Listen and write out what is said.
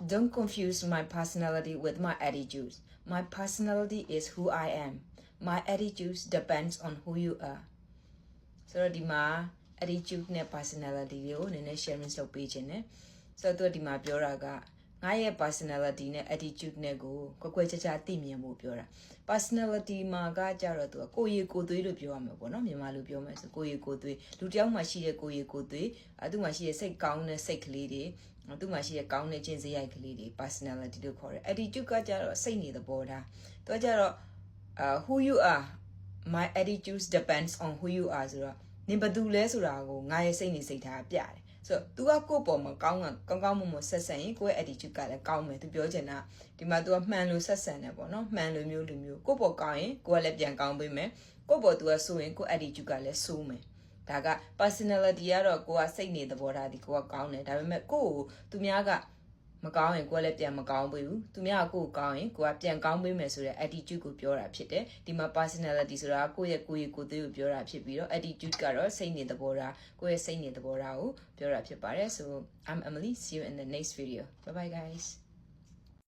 Don't confuse my personality with my attitudes. My personality is who I am. My attitudes depends on who you are. So di ma attitude ne personality yo nene sharing လုပ်ပေးခြင်း ਨੇ ဆိုတော့ဒီမှာပြောတာကငါရဲ့ personality နဲ့ attitude နဲ့ကိုကွယ်ကွယ်ချာချာသိမြင်ဖို့ပြောတာ personality မှာကကြတော့သူကကိုယ်ရည်ကိုယ်သွေးလို့ပြောရမှာပေါ့နော်မြန်မာလိုပြောမယ်ဆိုကိုယ်ရည်ကိုယ်သွေးလူတစ်ယောက်မှရှိတဲ့ကိုယ်ရည်ကိုယ်သွေးသူ့မှာရှိတဲ့စိတ်ကောင်းတဲ့စိတ်ကလေးတွေသူ့မှာရှိတဲ့ကောင်းတဲ့ကျင့်စရိုက်ကလေးတွေ personality လို့ခေါ်တယ် attitude ကကြတော့စိတ်နေသဘောထားသူကကြတော့who you are my attitudes depends on who you are ဆိုတော့နင်ဘယ်သူလဲဆိုတာကိုငါရဲ့စိတ်နေစိတ်ထားပြတယ်ဆိုတော့ तू ကကိုယ့်ပေါ်မှာကောင်းမွန်ဆက်ဆံရင်ကိုယ့်ရဲ့ attitude ကလည်းကောင်းမယ် तू ပြောချင်တာဒီမှာ तू ကမှန်လို့ဆက်ဆံတယ်ပေါ့နော်မှန်လိုမျိုးကိုယ့်ပေါ်ကောင်းရင်ကိုယ်ကလည်းပြန်ကောင်းပေးမယ်ကိုယ့်ပေါ် तू ကဆိုရင်ကိုယ့် attitude ကလည်းဆိုးမယ်ဒါက personality ကတော့ကိုကစိတ်နေသဘောထားဒီကိုကကောင်းတယ်ဒါပေမဲ့ကိုယ့်ကိုသူများကမကောင်းရင်ကိုယ်လည်းပြန်မကောင်းပေးဘူးသူများကကိုယ်ကောင်းရင်ကိုယ်ကပြန်ကောင်းပေးမယ်ဆိုတဲ့ attitude ကိုပြောတာဖြစ်တယ်ဒီမှာ personality ဆိုတာကိုယ့်ရဲ့ကိုယ်သွေးကိုပြောတာဖြစ်ပြီးတော့ attitude ကတော့စိတ်နေသဘောထားကိုယ့်ရဲ့စိတ်နေသဘောထားကိုပြောတာဖြစ်ပါတယ် so I'm Emily see you in the next video bye bye guys